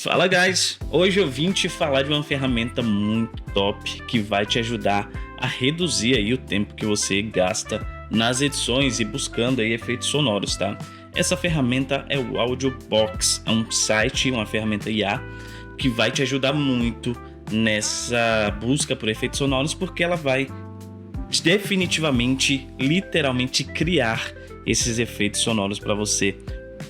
Fala guys, hoje eu vim te falar de uma ferramenta muito top que vai te ajudar a reduzir aí o tempo que você gasta nas edições e buscando aí efeitos sonoros, tá? Essa ferramenta é o Audiobox, é um site, uma ferramenta IA que vai te ajudar muito nessa busca por efeitos sonoros, porque ela vai definitivamente, literalmente criar esses efeitos sonoros para você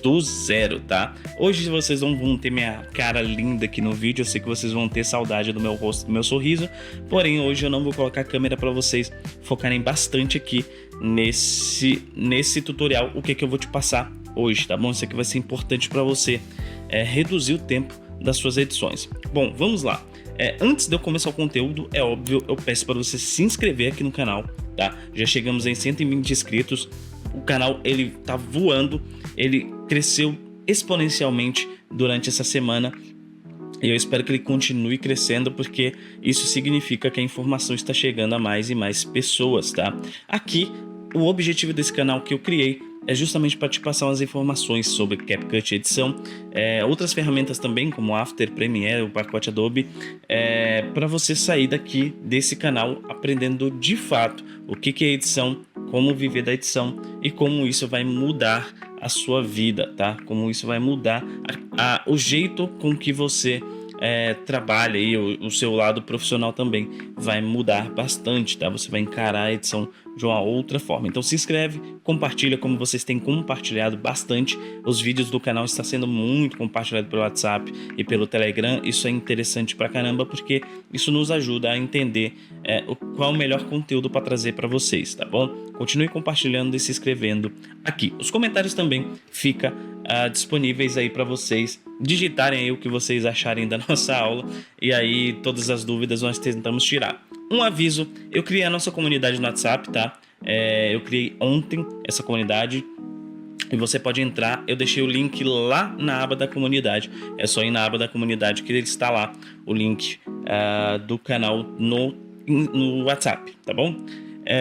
do zero, tá? Hoje vocês não vão ter minha cara linda aqui no vídeo, eu sei que vocês vão ter saudade do meu rosto, do meu sorriso, porém hoje eu não vou colocar a câmera para vocês focarem bastante aqui nesse tutorial, o que eu vou te passar hoje, tá bom? Isso aqui vai ser importante para você reduzir o tempo das suas edições. Bom, vamos lá. Antes de eu começar o conteúdo, é óbvio, eu peço para você se inscrever aqui no canal, tá? Já chegamos em 120 inscritos, o canal ele tá voando, ele cresceu exponencialmente durante essa semana e eu espero que ele continue crescendo, porque isso significa que a informação está chegando a mais e mais pessoas, tá? Aqui, o objetivo desse canal que eu criei é justamente para te passar umas informações sobre CapCut edição, outras ferramentas também, como After, Premiere, o pacote Adobe, para você sair daqui desse canal aprendendo de fato o que é edição, como viver da edição e como isso vai mudar a sua vida, tá? Como isso vai mudar o jeito com que você trabalha e o seu lado profissional também vai mudar bastante, tá? Você vai encarar a edição de uma outra forma. Então se inscreve, compartilha, como vocês têm compartilhado bastante. Os vídeos do canal estão sendo muito compartilhados pelo WhatsApp e pelo Telegram. Isso é interessante pra caramba, porque isso nos ajuda a entender qual é o melhor conteúdo para trazer para vocês, tá bom? Continue compartilhando e se inscrevendo aqui. Os comentários também ficam disponíveis aí para vocês digitarem aí o que vocês acharem da nossa aula, e aí todas as dúvidas nós tentamos tirar. Um aviso, eu criei a nossa comunidade no WhatsApp, tá? Eu criei ontem essa comunidade e você pode entrar, eu deixei o link lá na aba da comunidade, é só ir na aba da comunidade que ele está lá, o link do canal no WhatsApp, tá bom?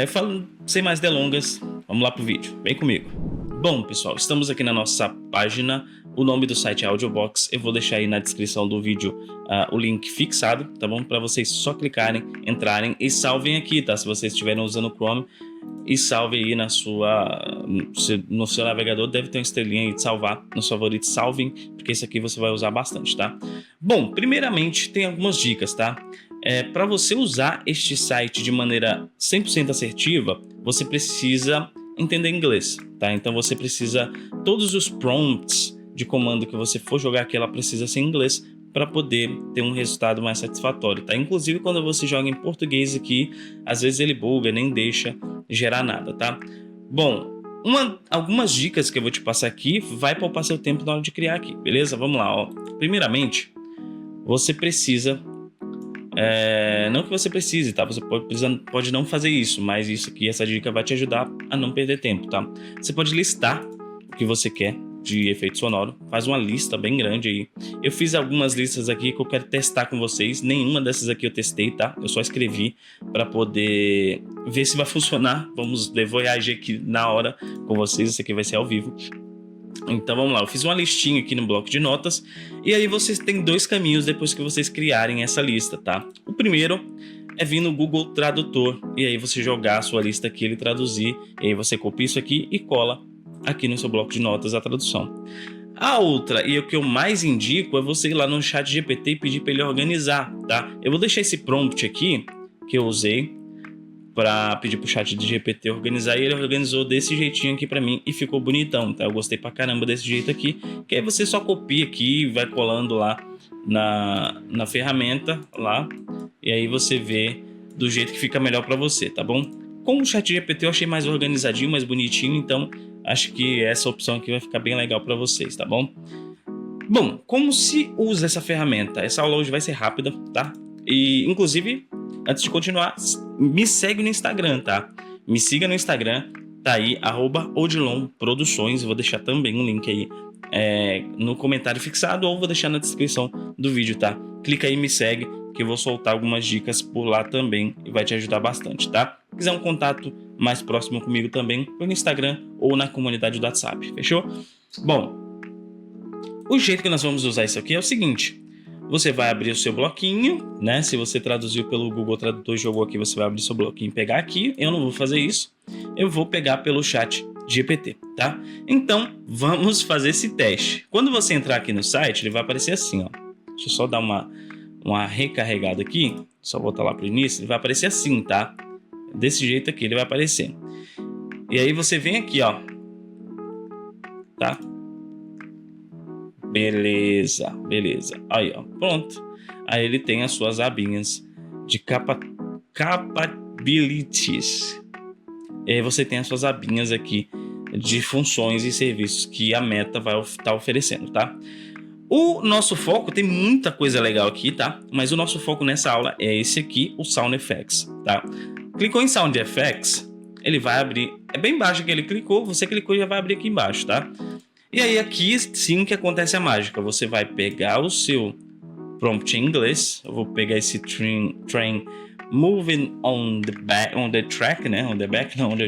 Falando sem mais delongas, vamos lá pro vídeo, vem comigo. Bom pessoal, estamos aqui na nossa página, o nome do site é Audiobox, eu vou deixar aí na descrição do vídeo o link fixado, tá bom? Para vocês só clicarem, entrarem e salvem aqui, tá? Se vocês estiverem usando o Chrome, e salve aí no seu navegador, deve ter uma estrelinha aí de salvar nos favoritos, salvem, porque esse aqui você vai usar bastante, tá? Bom, primeiramente tem algumas dicas, tá? Para você usar este site de maneira 100% assertiva, você precisa entender inglês, tá? Então você precisa, todos os prompts de comando que você for jogar aqui, ela precisa ser em inglês para poder ter um resultado mais satisfatório, tá? Inclusive quando você joga em português aqui, às vezes ele buga, nem deixa gerar nada, tá? Bom, algumas dicas que eu vou te passar aqui vai poupar seu tempo na hora de criar aqui, beleza? Vamos lá, ó. Primeiramente, você precisa não que você precise, tá? Você pode não fazer isso, mas isso aqui, essa dica vai te ajudar a não perder tempo, tá? Você pode listar o que você quer de efeito sonoro, faz uma lista bem grande aí. Eu fiz algumas listas aqui que eu quero testar com vocês, nenhuma dessas aqui eu testei, tá? Eu só escrevi para poder ver se vai funcionar. Vou reagir aqui na hora com vocês, isso aqui vai ser ao vivo. Então vamos lá, eu fiz uma listinha aqui no bloco de notas, e aí vocês têm dois caminhos depois que vocês criarem essa lista, tá? O primeiro é vir no Google Tradutor, e aí você jogar a sua lista aqui, ele traduzir, e aí você copia isso aqui e cola aqui no seu bloco de notas a tradução. A outra, e o que eu mais indico, é você ir lá no ChatGPT e pedir para ele organizar, tá? Eu vou deixar esse prompt aqui, que eu usei, para pedir pro ChatGPT organizar, e ele organizou desse jeitinho aqui para mim e ficou bonitão, tá? Eu gostei pra caramba desse jeito aqui, que aí você só copia aqui e vai colando lá na ferramenta lá, e aí você vê do jeito que fica melhor para você, tá bom? Com o ChatGPT eu achei mais organizadinho, mais bonitinho, então acho que essa opção aqui vai ficar bem legal para vocês, tá bom? Bom, como se usa essa ferramenta? Essa aula hoje vai ser rápida, tá? E inclusive, antes de continuar, me segue no Instagram, tá? Me siga no Instagram, tá aí, @odilonproduções. Eu vou deixar também um link aí no comentário fixado, ou vou deixar na descrição do vídeo, tá? Clica aí e me segue, que eu vou soltar algumas dicas por lá também e vai te ajudar bastante, tá? Se quiser um contato mais próximo comigo também, pelo Instagram ou na comunidade do WhatsApp, fechou? Bom, o jeito que nós vamos usar isso aqui é o seguinte: Você vai abrir o seu bloquinho, né? Se você traduziu pelo Google Tradutor e jogou aqui, você vai abrir seu bloquinho e pegar aqui. Eu não vou fazer isso. Eu vou pegar pelo chat GPT, tá? Então, vamos fazer esse teste. Quando você entrar aqui no site, ele vai aparecer assim, ó. Deixa eu só dar uma recarregada aqui. Só voltar lá pro início. Ele vai aparecer assim, tá? Desse jeito aqui ele vai aparecer. E aí você vem aqui, ó. Tá? Beleza, beleza. Aí, ó. Pronto. Aí ele tem as suas abinhas de capabilities. E aí você tem as suas abinhas aqui de funções e serviços que a Meta vai estar oferecendo, tá? O nosso foco, tem muita coisa legal aqui, tá? Mas o nosso foco nessa aula é esse aqui, o Sound Effects, tá? Clicou em Sound Effects, ele vai abrir, é bem baixo que ele clicou, você clicou e já vai abrir aqui embaixo, tá? E aí aqui sim que acontece a mágica, você vai pegar o seu prompt em inglês, eu vou pegar esse train moving on the track, né? On the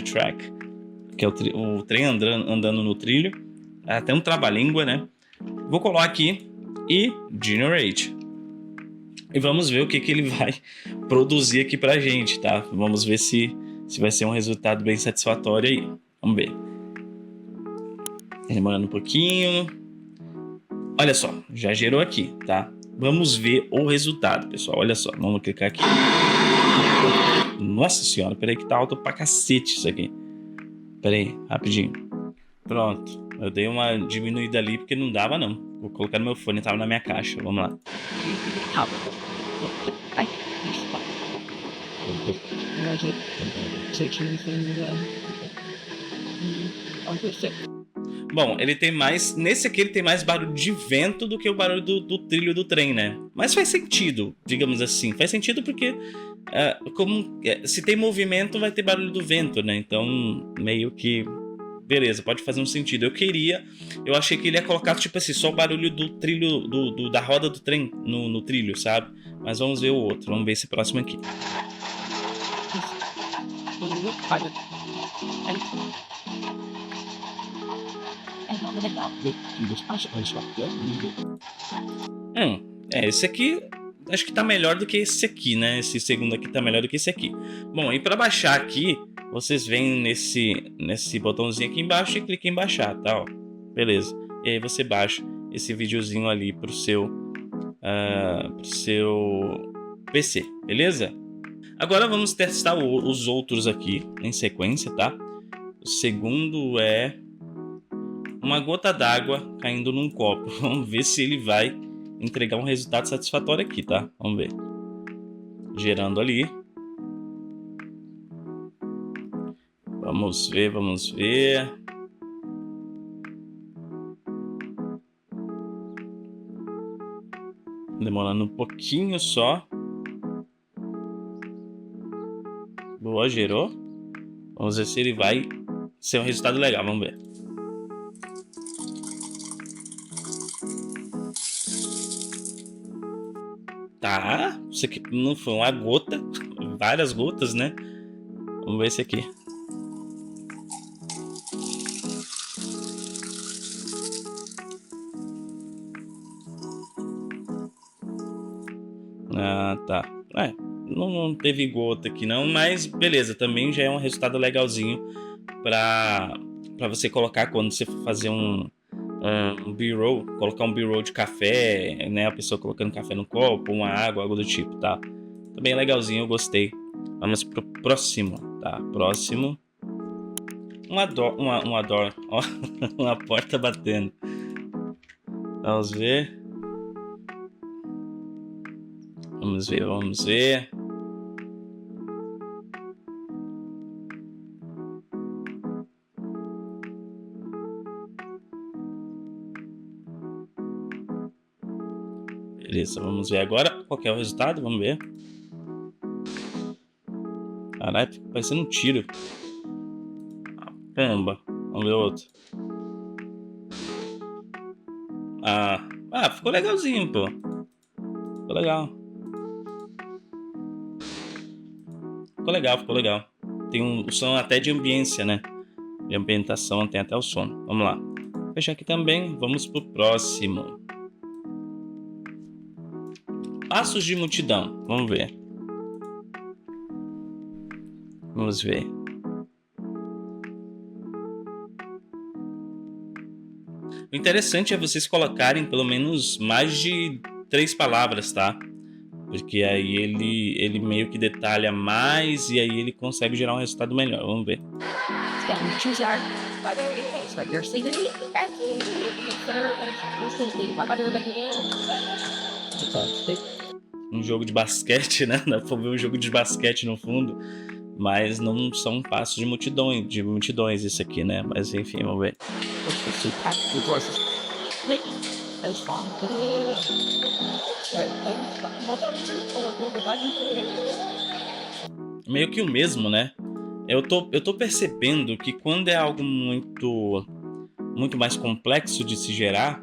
track, que é o trem andando no trilho, até um trava-língua, né? Vou colar aqui e generate. E vamos ver o que ele vai produzir aqui pra gente, tá? Vamos ver se vai ser um resultado bem satisfatório aí. Vamos ver. Demorando um pouquinho. Olha só, já gerou aqui, tá? Vamos ver o resultado, pessoal. Olha só, vamos clicar aqui. Nossa senhora, peraí que tá alto pra cacete isso aqui. Peraí, rapidinho. Pronto. Eu dei uma diminuída ali porque não dava não. Vou colocar no meu fone, tava na minha caixa. Vamos lá. Bom, ele tem mais... Nesse aqui ele tem mais barulho de vento do que o barulho do trilho do trem, né? Mas faz sentido, digamos assim. Faz sentido porque... se tem movimento, vai ter barulho do vento, né? Então, meio que... Beleza, pode fazer um sentido. Eu achei que ele ia colocar, tipo assim, só o barulho do trilho, da roda do trem no trilho, sabe? Mas vamos ver o outro. Vamos ver esse próximo aqui. Esse aqui acho que tá melhor do que esse aqui, né? Esse segundo aqui tá melhor do que esse aqui. Bom, e para baixar aqui, vocês vêm nesse botãozinho aqui embaixo e clica em baixar, tá? Ó, beleza. E aí você baixa esse videozinho ali pro seu PC, beleza? Agora vamos testar os outros aqui em sequência, tá? O segundo é uma gota d'água caindo num copo. Vamos ver se ele vai entregar um resultado satisfatório aqui, tá? Vamos ver. Gerando ali. Vamos ver, vamos ver. Demorando um pouquinho só. Boa, gerou. Vamos ver se ele vai ser um resultado legal, vamos ver. Tá, isso aqui não foi uma gota, várias gotas, né? Vamos ver esse aqui. Ah, tá. Não teve gota aqui não, mas beleza, também já é um resultado legalzinho pra você colocar quando você for fazer um B-roll, colocar um B-roll de café, né? A pessoa colocando café no copo, uma água, algo do tipo, tá? Também é legalzinho, eu gostei. Vamos pro próximo, tá? Próximo. Uma ó, uma porta batendo. Vamos ver. Vamos ver, vamos ver. Beleza, vamos ver agora qual que é o resultado, vamos ver. Caralho, fica parecendo um tiro. Pomba, vamos ver outro. Ficou legalzinho, pô. Ficou legal. Ficou legal. Tem um som até de ambiência, né? De ambientação, tem até o som. Vamos lá. Vou fechar aqui também, vamos pro próximo. Passos de multidão. Vamos ver. Vamos ver. O interessante é vocês colocarem pelo menos mais de 3 palavras, tá? Porque aí ele meio que detalha mais e aí ele consegue gerar um resultado melhor. Vamos ver. Um jogo de basquete, né? Dá pra ver um jogo de basquete no fundo. Mas não são passos de multidões isso aqui, né? Mas enfim, vamos ver. Meio que o mesmo, né? Eu tô percebendo que quando é algo muito mais complexo de se gerar,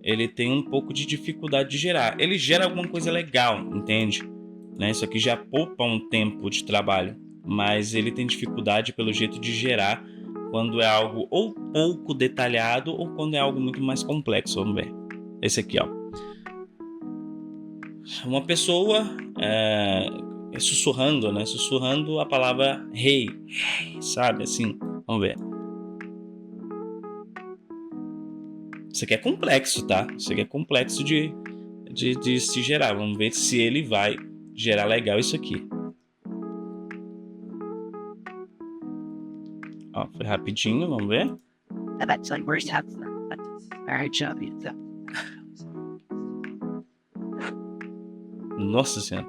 ele tem um pouco de dificuldade de gerar. Ele gera alguma coisa legal, entende? Né? Isso aqui já poupa um tempo de trabalho, mas ele tem dificuldade pelo jeito de gerar quando é algo ou pouco detalhado ou quando é algo muito mais complexo. Vamos ver. Esse aqui, ó. Uma pessoa sussurrando, né? Sussurrando a palavra rei, sabe? Assim, vamos ver. Isso aqui é complexo, tá? Isso aqui é complexo de se gerar. Vamos ver se ele vai gerar legal isso aqui. Ó, foi rapidinho, vamos ver. Nossa senhora.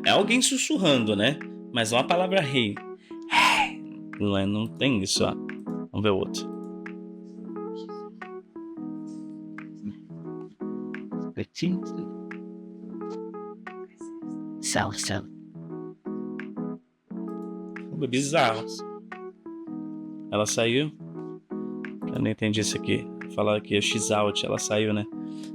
É alguém sussurrando, né? Mas é uma palavra rei. Não tem isso, ó. Vamos ver o outro. É bizarro. Ela saiu. Eu não entendi isso aqui. Falar aqui é X-out, ela saiu, né?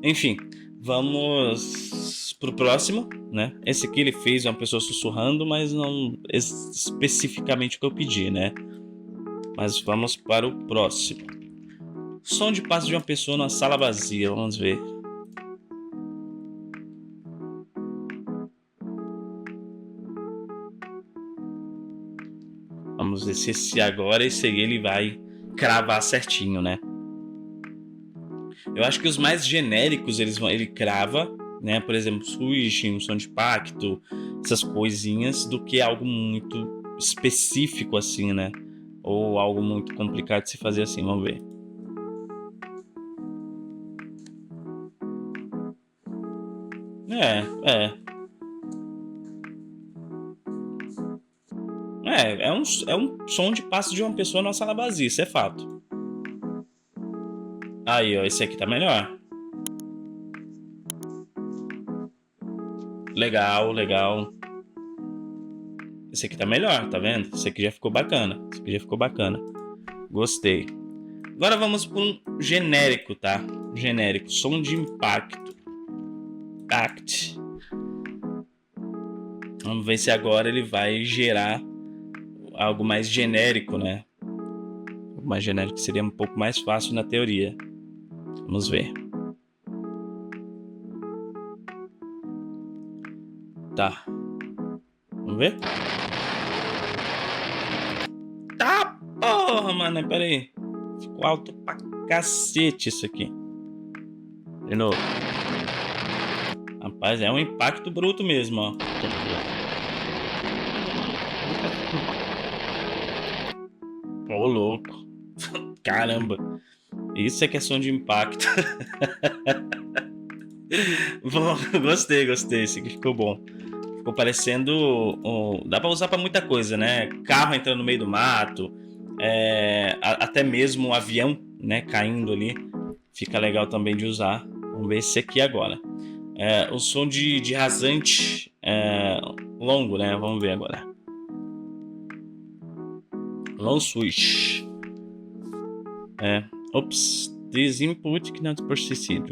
Enfim, vamos pro próximo, né? Esse aqui ele fez uma pessoa sussurrando, mas não especificamente o que eu pedi, né? Mas vamos para o próximo. Som de passo de uma pessoa numa sala vazia. Vamos ver. Vamos ver se esse aí ele vai cravar certinho, né? Eu acho que os mais genéricos ele crava, né? Por exemplo, switch, um som de impacto, essas coisinhas, do que algo muito específico assim, né? Ou algo muito complicado de se fazer assim. Vamos ver. É um som de passo de uma pessoa na sala vazia, isso é fato. Aí, ó, esse aqui tá melhor. Legal. Esse aqui tá melhor, tá vendo? Esse aqui já ficou bacana. Gostei. Agora vamos para um genérico, tá? Genérico, som de impacto. Vamos ver se agora ele vai gerar algo mais genérico, né? O mais genérico seria um pouco mais fácil na teoria. Vamos ver. Tá. Vamos ver? Tá, porra, mano. Pera aí. Ficou alto pra cacete isso aqui. De novo. Rapaz, é um impacto bruto mesmo, ó. Ô, louco. Caramba. Isso é questão de impacto. Bom, gostei. Esse aqui ficou bom. Ficou parecendo... dá pra usar pra muita coisa, né? Carro entrando no meio do mato. Até mesmo um avião, né? Caindo ali. Fica legal também de usar. Vamos ver esse aqui agora. O som de rasante longo, né? Vamos ver agora. Long switch. Ops. This input cannot proceed.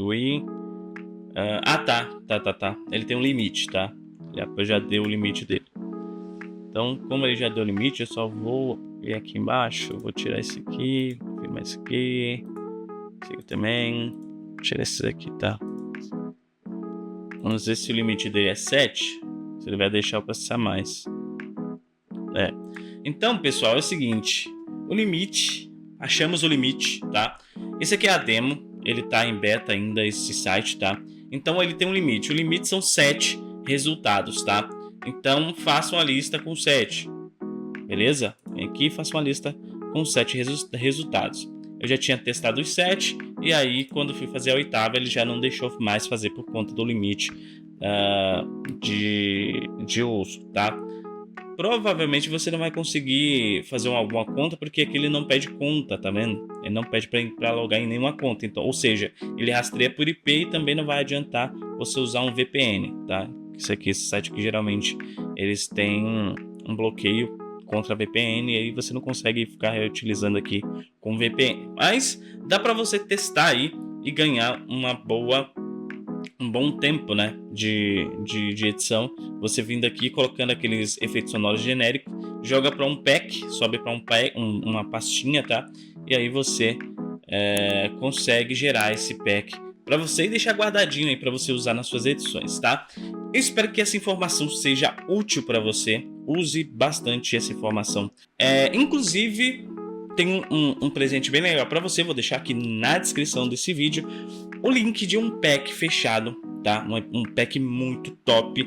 Tá. Ele tem um limite, tá? Eu já dei o limite dele. Então, como ele já deu o limite, eu só vou vir aqui embaixo. Vou tirar esse aqui. Vou mais esse aqui. Esse aqui também. Vou tirar esse aqui, tá? Vamos ver se o limite dele é 7. Se ele vai deixar eu processar mais. Então, pessoal, é o seguinte. O limite. Achamos o limite, tá? Esse aqui é a demo. Ele tá em beta ainda, esse site, tá? Então ele tem um limite. O limite são 7 resultados, tá? Então faça uma lista com 7. Beleza? Vem aqui e faça uma lista com 7 resultados. Eu já tinha testado os 7. E aí, quando fui fazer a 8ª, ele já não deixou mais fazer por conta do limite de uso, tá? Provavelmente você não vai conseguir fazer alguma conta, porque aqui ele não pede conta, tá vendo? Ele não pede para logar em nenhuma conta. Então, ou seja, ele rastreia por IP e também não vai adiantar você usar um VPN, tá? Esse site aqui geralmente eles têm um bloqueio contra VPN e aí você não consegue ficar reutilizando aqui com VPN. Mas dá para você testar aí e ganhar um bom tempo, né, de edição. Você vindo aqui colocando aqueles efeitos sonoros genéricos, joga para um pack, sobe para uma pastinha, tá? E aí você consegue gerar esse pack para você e deixar guardadinho aí para você usar nas suas edições, tá? Eu espero que essa informação seja útil para você. Use bastante essa informação. Inclusive, tem um presente bem legal para você. Vou deixar aqui na descrição desse vídeo o link de um pack fechado, tá? Um pack muito top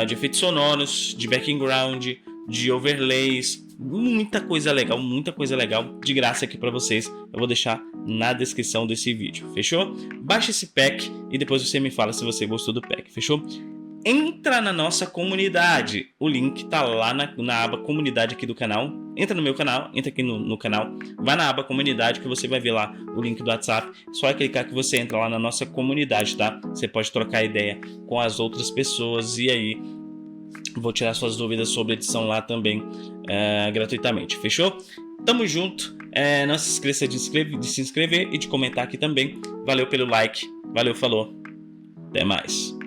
de efeitos sonoros, de background, de overlays, muita coisa legal de graça aqui para vocês. Eu vou deixar na descrição desse vídeo, fechou? Baixe esse pack e depois você me fala se você gostou do pack, fechou? Entra na nossa comunidade, o link tá lá na aba comunidade aqui do canal. Entra no meu canal, entra aqui no canal, vai na aba comunidade que você vai ver lá o link do WhatsApp. Só clicar que você entra lá na nossa comunidade, tá? Você pode trocar ideia com as outras pessoas e aí vou tirar suas dúvidas sobre edição lá também gratuitamente, fechou? Tamo junto, não se esqueça de se inscrever e de comentar aqui também. Valeu pelo like, valeu, falou, até mais.